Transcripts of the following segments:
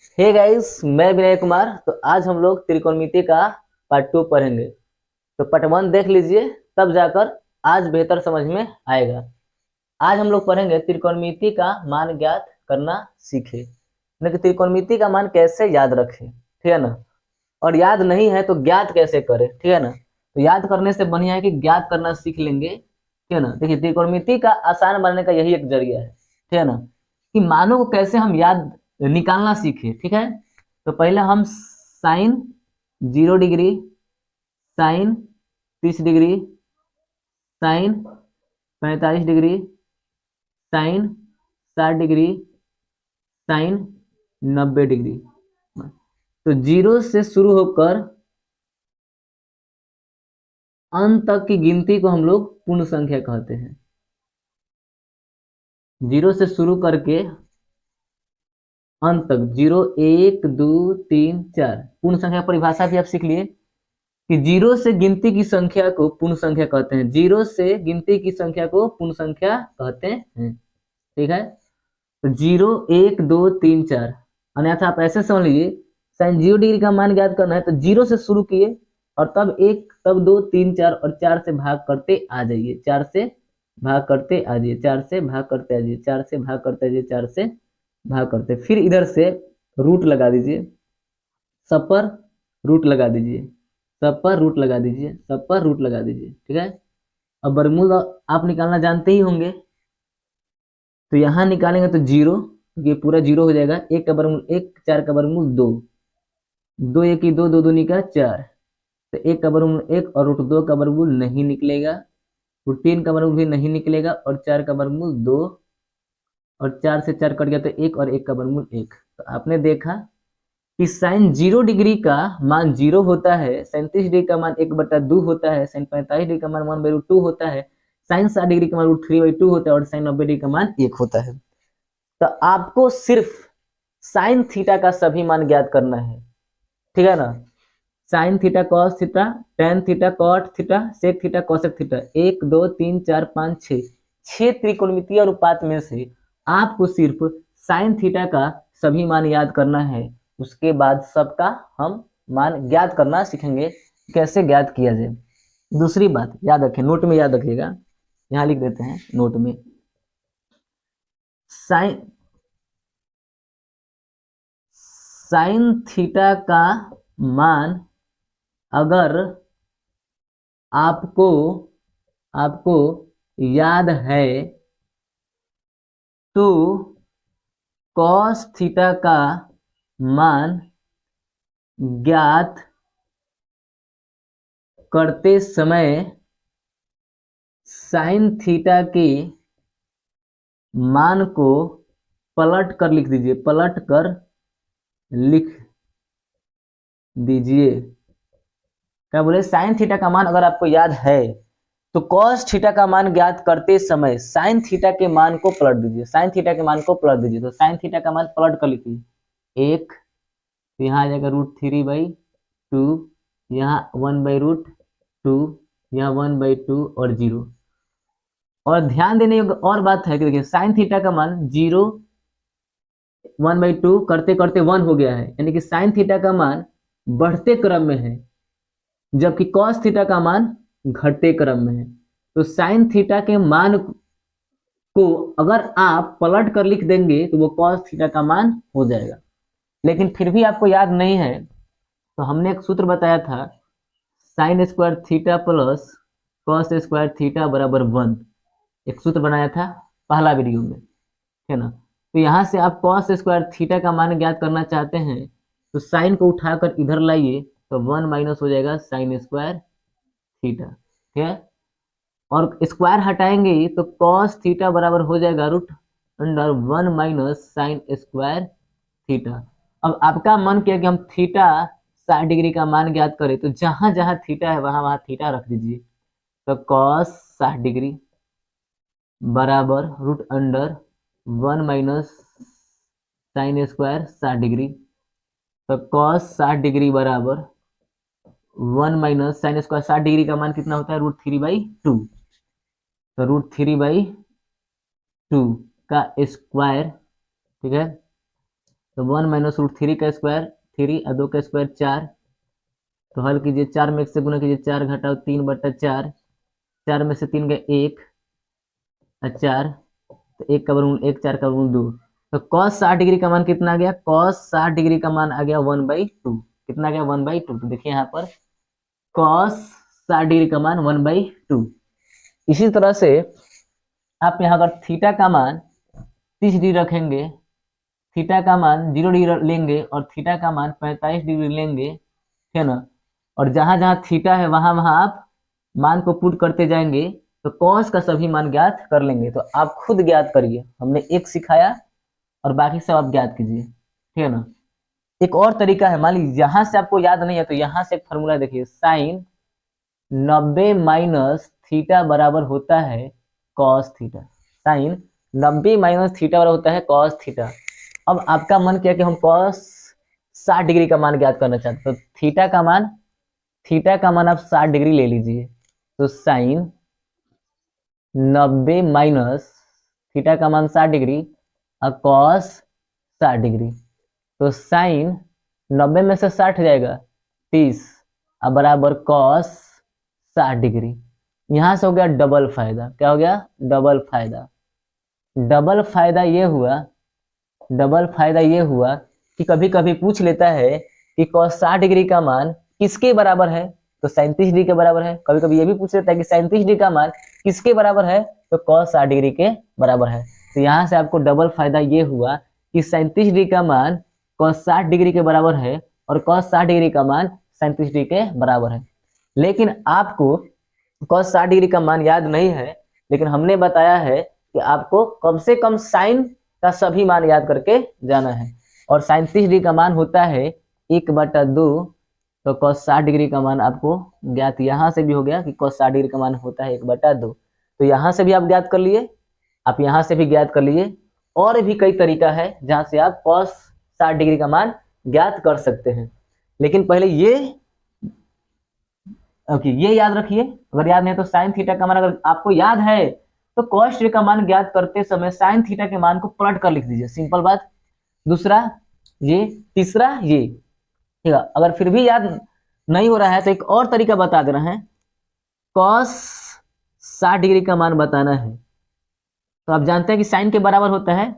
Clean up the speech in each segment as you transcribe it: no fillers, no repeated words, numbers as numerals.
Hey guys, मैं विनय कुमार। तो आज हम लोग त्रिकोणमिति का पार्ट 2 पढ़ेंगे। तो पार्ट 1 देख लीजिए, तब जाकर आज बेहतर समझ में आएगा। आज हम लोग पढ़ेंगे त्रिकोणमिति का मान ज्ञात करना सीखे, यानी कि त्रिकोणमिति का मान कैसे याद रखें, ठीक है ना। और याद नहीं है तो ज्ञात कैसे करें, ठीक है ना। तो याद करने से बढ़िया है कि ज्ञात करना सीख लेंगे, ठीक है ना। देखिए, त्रिकोणमिति का आसान बनने का यही एक जरिया है, ठीक है ना, कि मानों को कैसे हम याद निकालना सीखे। ठीक है, तो पहले हम sine 0 degree, sine 30 degree, sine 45 degree, sine 60 degree, sine 90 degree. तो 0 से शुरू होकर अंत तक की गिनती को हम लोग पूर्ण संख्या कहते हैं। 0 से शुरू करके अंत तक 0, 1, 2, 3, 4 पूर्ण संख्या परिभाषा भी आप सीख लिए कि 0 से गिनती की संख्या को पूर्ण संख्या कहते हैं। 0 से गिनती की संख्या को पूर्ण संख्या कहते हैं, ठीक है। तो 0, 1, 2, 3, 4, अन्यथा आप ऐसे समझ लीजिए, साइन 0 डिग्री का मान ज्ञात करना है तो 0 से शुरू किए और तब 1, तब 2, 3, 4 और 4 से भाग करते आ जाइए, 4 से भाग करते आ जाइए, 4 से भाग करते आ जाइए, 4 से भाग करते आ जाइए, 4 से भाग करते, फिर इधर से रूट लगा दीजिए, सब पर रूट लगा दीजिए, सब पर रूट लगा दीजिए, सब पर रूट लगा दीजिए, ठीक है। अब वर्गमूल आप निकालना जानते ही होंगे, तो यहाँ निकालेंगे तो 0, ये पूरा 0 हो जाएगा। 1 का वर्गमूल 1, 4 का वर्गमूल 2, 2 1 की 2, 2 दूनी का 4, तो 1 का वर्गमूल 1 और रूट 2 का वर्गमूल नहीं निकलेगा, रूट 3 का वर्गमूल भी नहीं निकलेगा और 4 का वर्गमूल 2, और 4 से 4 कट गया तो 1 और 1 का वर्गमूल 1। तो आपने देखा कि साइन 0 डिग्री का मान 0 होता है, साइन 30 डिग्री का मान 1/2 होता है, साइन 45 डिग्री का मान 1/2 होता है, साइन 60 डिग्री का मान √3/2 होता है और साइन 90 डिग्री का मान 1 होता है। तो आपको सिर्फ साइन थीटा का सभी मान ज्ञात करना है, ठीक है ना। Sine theta, cos theta, tan theta, cot theta, sec theta, cosec theta, 1 2 3 4 5 6 6 त्रिकोणमितीय अनुपात में से आपको सिर्फ साइन थीटा का सभी मान याद करना है। उसके बाद सबका हम मान ज्ञात करना सीखेंगे, कैसे ज्ञात किया जाए। दूसरी बात याद रखें, नोट में याद रखिएगा, यहाँ लिख देते हैं नोट में। साइन साइन थीटा का मान अगर आपको आपको याद है तो कॉस थीटा का मान ज्ञात करते समय साइन थीटा के मान को पलट कर लिख दीजिए, पलट कर लिख दीजिए। क्या बोले, साइन थीटा का मान अगर आपको याद है तो कॉस थीटा का मान ज्ञात करते समय साइन थीटा के मान को पलट दीजिए, साइन थीटा के मान को पलट दीजिए। तो साइन थीटा का मान पलट कर लिखिए, 1, तो यहाँ आ जाएगा √3/2, यहाँ 1/√2, यहाँ 1/2 और 0। और ध्यान देने योग्य और बात है कि देखिए, साइन थीटा का मान 0 1/2 करते करते 1 हो गया है, यानी कि साइन थीटा का मान बढ़ते क्रम में है, जबकि कॉस थीटा का मान घटते क्रम में है। तो साइन थीटा के मान को अगर आप पलट कर लिख देंगे तो वो कॉस थीटा का मान हो जाएगा। लेकिन फिर भी आपको याद नहीं है तो हमने एक सूत्र बताया था, sine square theta plus cos square theta बराबर 1, एक सूत्र बनाया था पहला वीडियो में, है ना। तो यहाँ से आप कॉस स्क्वायर थीटा का मान ज्ञात करना चाहते हैं तो साइन को उठाकर इधर लाइए तो 1 माइनस हो जाएगा साइन स्क्वायर थीटा, ठीक है। और स्क्वायर हटाएंगे तो कॉस थीटा बराबर हो जाएगा √1 माइनस साइन स्क्वायर थीटा। अब आपका मन किया कि हम थीटा 60 डिग्री का मान ज्ञात करें, तो जहां जहां थीटा है वहां वहां थीटा रख दीजिए। तो कॉस 60 डिग्री बराबर √1 माइनस साइन स्क्वायर 60 डिग्री। तो कॉस 60 डिग्री बराबर 1 माइनस साइन स्क्वायर 60 डिग्री का मान कितना होता है, √3/2। तो √3/2 का स्क्वायर, ठीक है। तो 1 माइनस रूट थ्री का स्क्वायर 3 और 2 का स्क्वायर 4। तो हल कीजिए, 4 में 1 से गुना कीजिए, 4 घटाओ 3/4, 4 में से 3 गए 1 और 4, तो 1 का वर्गमूल 1, 4 का वर्गमूल 2। तो कॉस 60 डिग्री का मान कितना आ गया? कॉस 60 डिग्री का मान आ गया 1/2। कितना आ गया? 1/2। तो देखिए यहाँ पर कॉस 60 डिग्री का मान 1/2। इसी तरह से आप यहाँ अगर थीटा का मान 30 डिग्री रखेंगे, थीटा का मान 0 डिग्री लेंगे और थीटा का मान 45 डिग्री लेंगे, है ना, और जहां जहां थीटा है वहां वहां आप मान को पुट करते जाएंगे तो कॉस का सभी मान ज्ञात कर लेंगे। तो आप खुद ज्ञात करिए, हमने एक सिखाया और बाकी सब आप ज्ञात कीजिए, ठीक है ना। एक और तरीका है, मान लीजिए यहां से आपको याद नहीं है तो यहां से एक फॉर्मूला देखिए, साइन 90 माइनस थीटा बराबर होता है cos theta. Sine 90 minus theta बराबर होता है कॉस थीटा। अब आपका मन किया कि हम कॉस 60 डिग्री का मान ज्ञात करना चाहते हैं, तो थीटा का मान आप 60 डिग्री ले लीजिए। तो साइन 90 माइनस थीटा का मान 60 डिग्री और कॉस 60 डिग्री। तो साइन 90 में से 60 जाएगा 30 और बराबर कॉस 60 डिग्री। यहां से हो गया डबल फायदा। क्या हो गया? डबल फायदा। डबल फायदा ये हुआ कि कभी कभी पूछ लेता है कि कॉस 60 डिग्री का मान किसके बराबर है, तो 37 डिग्री के बराबर है। कभी कभी ये भी पूछ लेता है कि 37 डिग्री का मान किसके बराबर है, तो कॉस 60 डिग्री के बराबर है। तो यहाँ से आपको डबल फायदा ये हुआ कि 37 डिग्री का मान कॉस 60 डिग्री के बराबर है और कॉस 60 डिग्री का मान 37 डिग्री के बराबर है। लेकिन आपको कॉस 60 डिग्री का मान याद नहीं है, लेकिन हमने बताया है कि आपको कम से कम साइन का सभी मान याद करके जाना है। और 37 डिग्री का मान होता है 1/2। तो cos 60 डिग्री का मान आपको ज्ञात यहाँ से भी हो गया कि cos 60 डिग्री का मान होता है 1/2। तो यहाँ से भी आप ज्ञात कर लिए, आप यहाँ से भी ज्ञात कर लिए। और भी कई तरीका है जहाँ से आप cos 60 डिग्री का मान ज्ञात कर सकते हैं। लेकिन पहले ये याद रखिए, अगर याद नहीं है तो साइन थीटा का मान अगर आपको याद है तो cos थीटा का मान ज्ञात करते समय साइन थीटा के मान को पलट कर लिख दीजिए, सिंपल बात। दूसरा ये, तीसरा ये, ठीक है। अगर फिर भी याद नहीं हो रहा है तो एक और तरीका बता दे रहे हैं, cos 60 डिग्री का मान बताना है। तो आप जानते हैं कि साइन के बराबर होता है,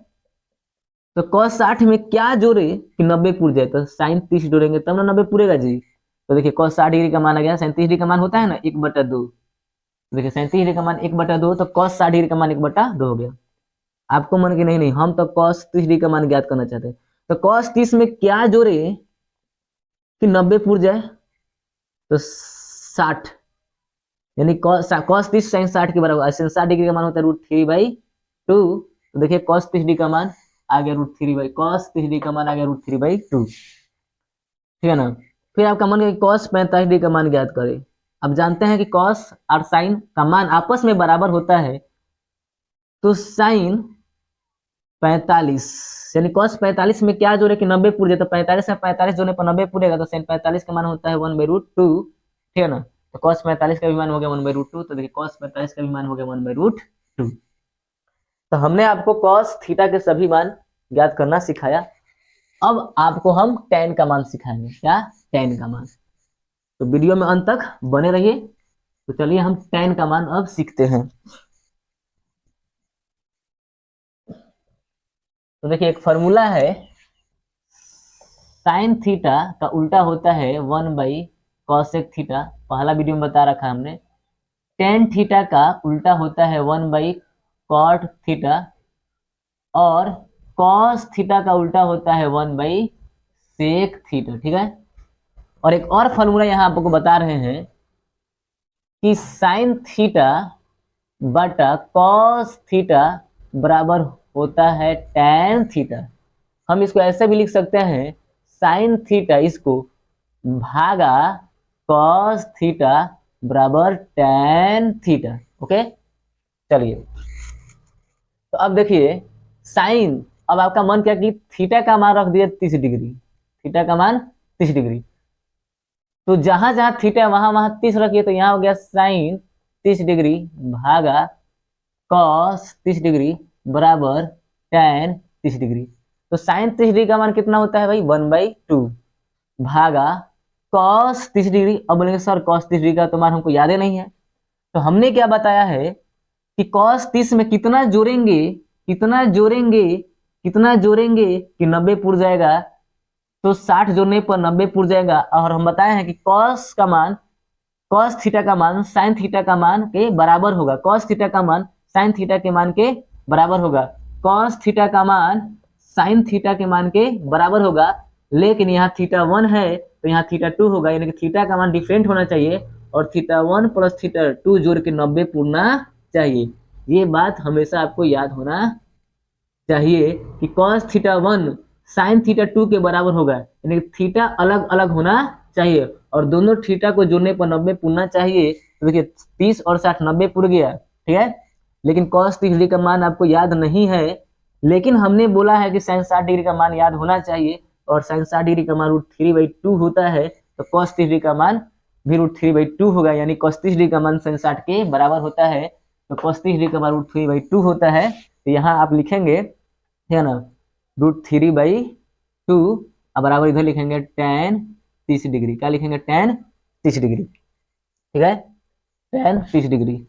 तो cos 60 में क्या जोड़े कि 90 पूर जाए, तो साइन 30 जोड़ेंगे तब ना 90 पूरेगा जी। तो देखिए cos 60 डिग्री का मान आ गया, 37 डिग्री का मान होता है ना 1/2। देखिए 37 डिग्री का मान 1/2, तो cos 60 डिग्री का मान 1/2 हो गया। आपको मन की नहीं, हम तो cos 30 डिग्री का मान ज्ञात करना चाहते हैं। तो cos 30 में क्या जोड़े कि 90 पूर जाए, तो 60, यानी cos 30 sin 60 के बराबर। 60 डिग्री का मान होता है √3/2। तो देखिए cos 30 डिग्री का मान आ गया √3/, cos 30 डिग्री का मान आ गया √3/2, ठीक है ना। फिर आपका मन है कि cos 45 डिग्री का मान ज्ञात करें। अब जानते हैं कि cos और sin का मान आपस में बराबर होता है, तो sin 45 यानी cos 45 में क्या जोड़े कि 90 पूरे, तो 45 में 45 जोड़ने पर 90 पूरेगा, तो sin 45 का मान होता है 1/2, ठीक है ना। तो cos 45 का भी मान हो गया 1/2। तो देखिए cos 45 का भी मान हो गया 1/2। तो हमने आपको cos थीटा के सभी मान ज्ञात करना सिखाया। अब आपको हम tan का मान सिखाएंगे। क्या? tan का मान। तो वीडियो में अंत तक बने रहिए। तो चलिए हम tan का मान अब सीखते हैं। तो देखिए एक फॉर्मूला है, साइन थीटा का उल्टा होता है 1/cosec थीटा। पहला वीडियो में बता रखा हमने। टेन थीटा का उल्टा होता है 1/cot थीटा और cos थीटा का उल्टा होता है 1/sec थीटा, ठीक है। और एक और फॉर्मूला यहाँ आपको बता रहे हैं कि साइन थीटा बटा cos थीटा बराबर होता है tan थीटा। हम इसको ऐसे भी लिख सकते हैं, साइन थीटा इसको भागा cos थीटा बराबर tan थीटा। ओके, चलिए। तो अब देखिए साइन, अब आपका मन क्या कि थीटा का मान रख दिया 30 डिग्री, थीटा का मान 30 डिग्री। तो जहां जहां थीटा वहां वहां 30 रखिए, तो यहाँ हो गया साइन 30 डिग्री भागा cos 30 डिग्री बराबर tan 30 डिग्री। तो साइन 30 डिग्री का मान कितना होता है भाई 1/2 भागा कॉस 30 डिग्री। अब बोलेंगे सर कॉस 30 डिग्री का तो मान हमको याद ही नहीं है, तो हमने क्या बताया है कि कॉस 30 में कितना जोड़ेंगे, कितना जोड़ेंगे, कितना जोड़ेंगे कि 90 पुर जाएगा, तो 60 जोड़ने पर 90 पुर जाएगा। और हम बताए हैं कि कॉस का मान, कॉस थीटा का मान साइन थीटा का मान के बराबर होगा, कॉस थीटा का मान साइन थीटा के मान के बराबर होगा, कॉस थीटा का मान साइन थीटा के मान के बराबर होगा। लेकिन यहाँ थीटा 1 है तो यहाँ थीटा 2 होगा, यानी कि थीटा का मान डिफरेंट होना चाहिए और थीटा 1 प्लस थीटा 2 जोड़ के 90 पूरना चाहिए। ये बात हमेशा आपको याद होना चाहिए कि कॉस थीटा 1 साइन थीटा 2 के बराबर होगा, यानी कि थीटा अलग अलग होना चाहिए और दोनों थीटा को जोड़ने पर 90 पूरना चाहिए। तो देखिए 30 और 60 90 पुर गया, ठीक है। लेकिन कॉस 30 डिग्री का मान आपको याद नहीं है, लेकिन हमने बोला है कि साइन 60 डिग्री का मान याद होना चाहिए और साइन 60 डिग्री का मान √3/2 होता है, तो कॉस 30 डिग्री का मान भी √3/2 होगा, यानी कॉस 30 डिग्री का मान साइन 60 के बराबर होता है, तो कॉस 30 डिग्री का मान √3/2 होता है। तो यहाँ आप लिखेंगे है ना √3/2 अब बराबर इधर लिखेंगे tan 30 डिग्री, क्या लिखेंगे tan 30 डिग्री, ठीक है, tan 30 डिग्री।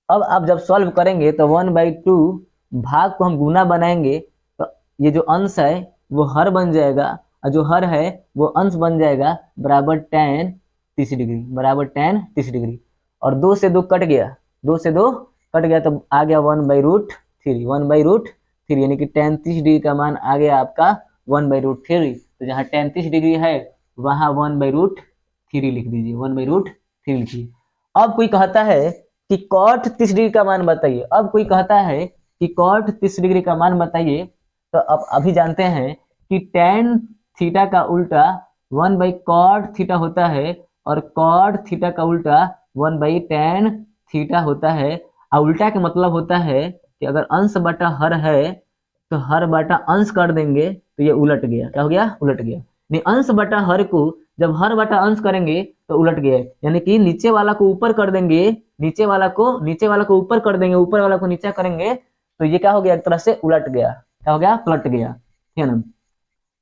अब आप जब सॉल्व करेंगे तो 1/2 भाग को हम गुना बनाएंगे तो ये जो अंश है वो हर बन जाएगा और जो हर है वो अंश बन जाएगा बराबर tan 30 डिग्री, बराबर tan 30 डिग्री। और 2 से 2 कट गया, 2 से 2 कट गया तो आ गया 1/√3, 1/√3 यानी कि tan 30 डिग्री का मान आ गया आपका 1/√3। तो जहाँ tan 30 डिग्री है वहाँ 1/√3 लिख दीजिए, 1/√3 लिखिए। अब कोई कहता है कि cot 30 डिग्री का मान बताइए, अब कोई कहता है कि cot 30 डिग्री का मान बताइए, तो अब अभी जानते हैं कि tan थीटा का उल्टा 1/cot थीटा होता है और cot थीटा का उल्टा 1/tan थीटा होता है। और उल्टा का मतलब होता है कि अगर अंश बटा हर है तो हर बटा अंश कर देंगे तो ये उलट गया, क्या हो गया, उलट गया। नहीं, अंश बटा हर को जब हर बटा अंश करेंगे तो उलट गया, यानी कि नीचे वाला को ऊपर कर देंगे, नीचे वाला को ऊपर कर देंगे, ऊपर वाला को नीचे करेंगे तो ये क्या हो गया, एक तरह से उलट गया, क्या हो गया, पलट गया, ठीक है ना।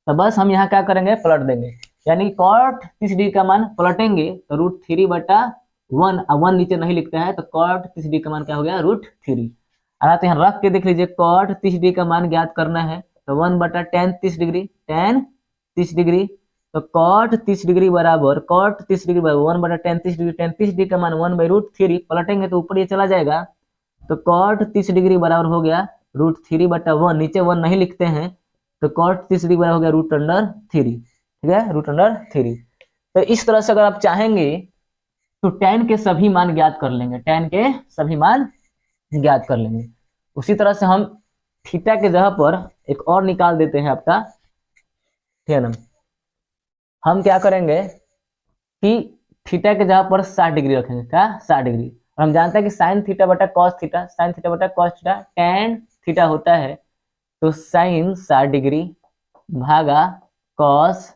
तो बस हम यहाँ क्या करेंगे, पलट देंगे, यानी cot 30 डिग्री का मान पलटेंगे तो √3/1, 1 नीचे नहीं लिखता है तो cot 30 डिग्री का मान क्या हो गया, √3। अगर तो यहाँ रख के देख लीजिए cot 30 डिग्री का मान ज्ञात करना है तो 1/tan 30 डिग्री, tan 30 डिग्री, तो cot 30 डिग्री बराबर, cot 30 डिग्री बराबर 1/tan 30 डिग्री, tan 30 डिग्री का मान 1/√3, पलटेंगे तो ऊपर ये चला जाएगा तो cot 30 डिग्री बराबर हो गया √3/1, नीचे 1 नहीं लिखते हैं तो cot 30 डिग्री बराबर हो गया √3, ठीक है, √3। तो इस तरह से अगर आप चाहेंगे तो tan के सभी मान ज्ञात कर लेंगे, tan के सभी मान ज्ञात कर लेंगे। उसी तरह से हम थीटा के जगह पर एक और निकाल देते हैं आपका, ठीक है ना। हम क्या करेंगे कि थीटा के जगह पर 60 डिग्री रखेंगे, क्या 60 डिग्री। और हम जानते हैं कि साइन थीटा बटा कॉस थीटा, साइन थीटा बटा कॉस थीटा tan थीटा होता है, तो साइन 60 डिग्री भागा कॉस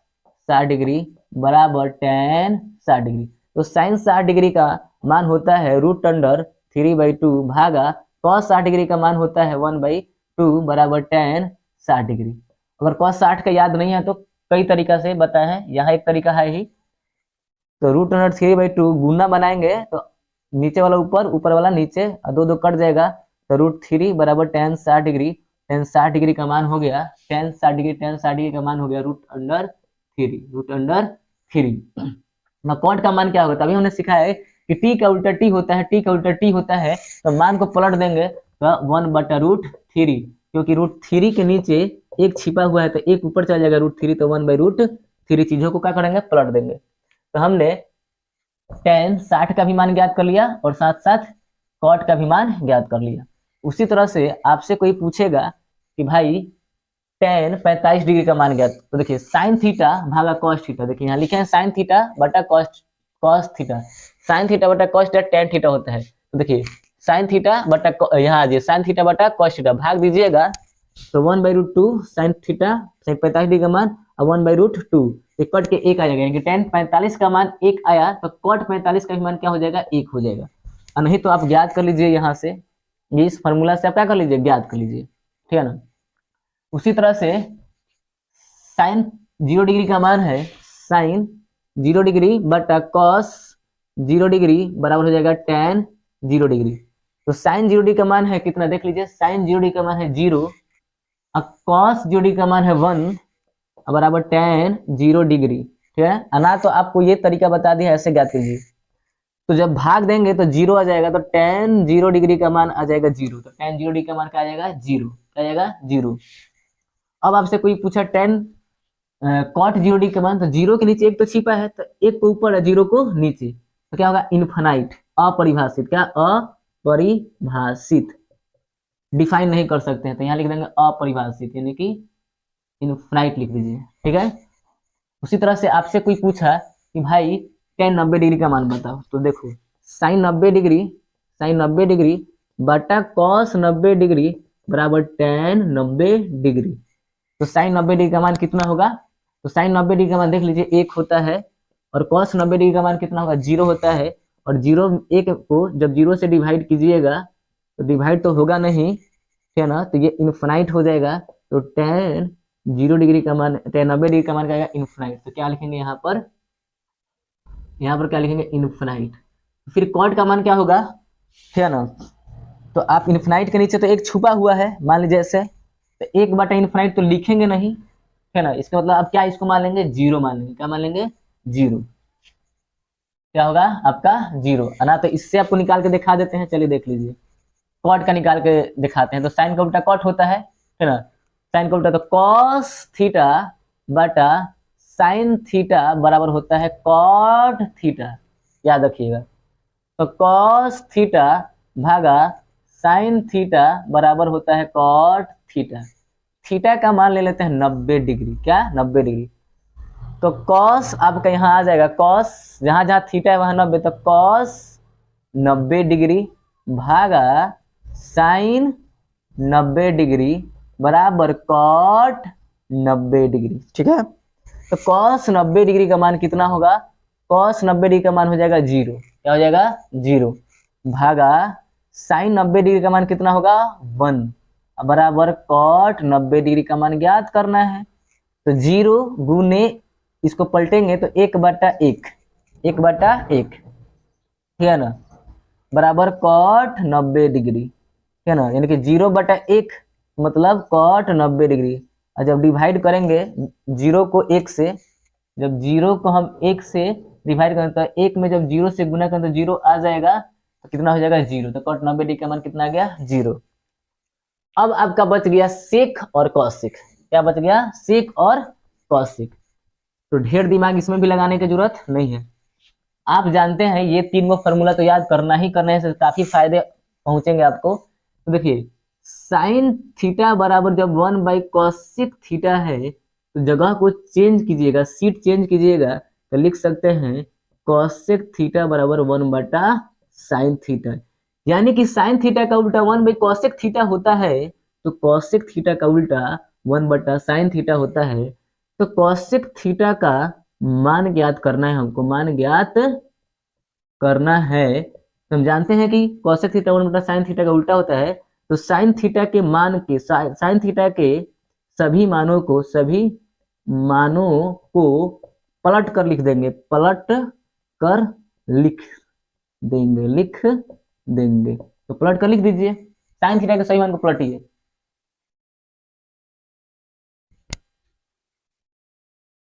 60 डिग्री बराबर tan 60 डिग्री। तो साइन 60 डिग्री का मान होता है √3/2 भागा कॉस 60 डिग्री का मान होता है 1/2 बराबर tan 60 डिग्री। अगर कॉस 60 का याद नहीं है तो कई तरीका से बताया है, यहाँ एक तरीका है ही, तो √3/2 गुना बनाएंगे तो नीचे वाला ऊपर, ऊपर वाला नीचे, 2 कट जाएगा तो √3 बराबर tan 60 डिग्री, tan 60 डिग्री का मान हो गया, tan 60 डिग्री का मान हो गया √3। ना कॉट का मान क्या होगा, तभी हमने सीखा है कि t का उल्टा t होता है, t का उल्टा t होता है, तो मान को पलट देंगे तो 1/√3, क्योंकि √3 के नीचे एक छिपा हुआ है तो एक ऊपर चला जाएगा √3, तो 1/√3 चीजों को क्या करेंगे, पलट देंगे। तो हमने tan 60 का भी मान ज्ञात कर लिया और साथ साथ cot का भी मान ज्ञात कर लिया। उसी तरह से आपसे कोई पूछेगा कि भाई tan 45 डिग्री का मान ज्ञात, तो देखिए साइन थीटा भागा कॉस थीटा, देखिए यहाँ लिखे हैं साइन थीटा बटा कॉस थीटा, साइन थीटा बटा कॉस थीटा tan थीटा होता है, तो देखिए साइन थीटा बटा, यहाँ आ जाइए साइन थीटा बटा कॉस थीटा, भाग दीजिएगा तो 1/2 साइन थीटा, साइन 45 डिग्री का मान और 1/2, कट के 1 आ जाएगा, यानी कि tan 45 का मान 1 आया तो cot 45 का भी मान क्या हो जाएगा, 1 हो जाएगा। और नहीं तो आप ज्ञात कर लीजिए, यहाँ से इस फार्मूला से आप क्या कर लीजिए, ज्ञात कर लीजिए, ठीक है ना। उसी तरह से साइन 0 डिग्री का मान है साइन 0 डिग्री बटा कॉस 0 डिग्री बराबर हो जाएगा tan 0 डिग्री। तो साइन 0 डिग्री का मान है कितना देख लीजिए, साइन 0 डिग्री का मान है 0 और कॉस 0 डिग्री का मान है 1 बराबर tan 0 डिग्री। ठीक है, अना तो आपको ये तरीका बता दिया, ऐसे ज्ञात कीजिए। तो जब भाग देंगे तो 0 आ जाएगा, तो tan 0 डिग्री का मान आ जाएगा 0। तो tan 0 डिग्री का मान क्या आ जाएगा 0, क्या आ जाएगा 0। अब आपसे कोई पूछा tan cot 0 डिग्री का मान, तो 0 के नीचे एक तो छिपा है, तो एक को ऊपर है 0 को नीचे, तो क्या होगा इनफाइनाइट, अपरिभाषित। क्या अपरिभाषित, डिफाइन नहीं कर सकते हैं, तो यहाँ लिख देंगे अपरिभाषित, यानी कि इनफाइनाइट लिख दीजिए। ठीक है, उसी तरह से आपसे कोई पूछा कि भाई tan 90 डिग्री का मान बताओ, तो देखो साइन 90 डिग्री बटा कॉस 90 डिग्री बराबर tan 90 डिग्री। तो साइन 90 डिग्री का मान कितना होगा, तो साइन 90 डिग्री का मान देख लीजिए 1 होता है, और कॉस 90 डिग्री का मान कितना होगा 0 होता है। और 0 1 को जब 0 से डिवाइड कीजिएगा तो डिवाइड तो होगा नहीं, ठीक है ना, तो ये इनफाइनाइट हो जाएगा। तो tan 0 डिग्री का मान, tan 90 डिग्री का मान क्या आएगा इनफाइनाइट। तो क्या लिखेंगे यहाँ पर क्या लिखेंगे इनफाइनाइट। फिर कॉट का मान क्या होगा, ठीक है ना, तो आप इनफाइनाइट के नीचे तो एक छुपा हुआ है मान लीजिए ऐसे, तो 1/इनफाइनाइट तो लिखेंगे नहीं, है ना, इसका मतलब आप क्या इसको मान लेंगे 0 मान लेंगे। क्या मान लेंगे 0, क्या होगा आपका 0। ना तो इससे आपको निकाल के दिखा देते हैं, चलिए देख लीजिए, कॉट का निकाल के दिखाते हैं। तो साइन का उल्टा कॉट होता है ना, साइन का उल्टा तो कॉस थीटा बटा साइन थीटा बराबर होता है कॉट थीटा, याद रखिएगा। तो कॉस थीटा भागा साइन थीटा बराबर होता है कॉट थीटा। थीटा का मान ले लेते हैं 90 डिग्री, क्या 90 डिग्री। तो कॉस आपका यहाँ आ जाएगा, कॉस जहां जहां थीटा है वहां 90, तो कॉस 90 डिग्री भागा साइन 90 डिग्री बराबर कॉट 90 डिग्री। ठीक है, तो कॉस 90 डिग्री का मान कितना होगा, कॉस 90 डिग्री का मान हो जाएगा 0, क्या हो जाएगा 0 भागा साइन 90 डिग्री का मान कितना होगा 1 बराबर कॉट 90 डिग्री का मान ज्ञात करना है। तो 0 गुने इसको पलटेंगे तो 1/1, 1/1, ठीक है ना, बराबर कॉट 90 डिग्री, ठीक है ना, यानी कि 0/1 मतलब कॉट 90 डिग्री। और जब डिवाइड करेंगे 0 को 1 से, जब 0 को हम 1 से डिवाइड करें तो 1 में जब 0 से गुना करें तो 0 आ जाएगा, तो कितना हो जाएगा 0। तो कॉट 90 डिग्री का मान कितना आ गया 0। अब आपका बच गया सेक और कॉसेक। क्या बच गया, सेक और कॉसेक। तो ढेर दिमाग इसमें भी लगाने की जरूरत नहीं है, आप जानते हैं ये 3 फॉर्मूला तो याद करना ही करने से काफी फायदे पहुंचेंगे आपको। तो देखिए साइन थीटा बराबर जब 1/कॉसेक थीटा है, तो जगह को चेंज कीजिएगा, सीट चेंज कीजिएगा, तो लिख सकते हैं कॉसेक थीटा बराबर 1/साइन थीटा। यानी कि साइन थीटा का उल्टा 1/कॉसेक थीटा होता है, तो कॉसेक थीटा का उल्टा 1/साइन थीटा होता है। तो कॉसेक थीटा का मान ज्ञात करना है हमको, मान ज्ञात करना है। तो हम जानते हैं कि कॉसेक थीटा 1/साइन थीटा का उल्टा होता है। तो साइन थीटा के मान के, साइन थीटा के सभी मानों को पलट कर लिख देंगे, पलट कर लिख देंगे। तो पलट कर लिख दीजिए, साइन थीटा के सभी मान को पलटिए।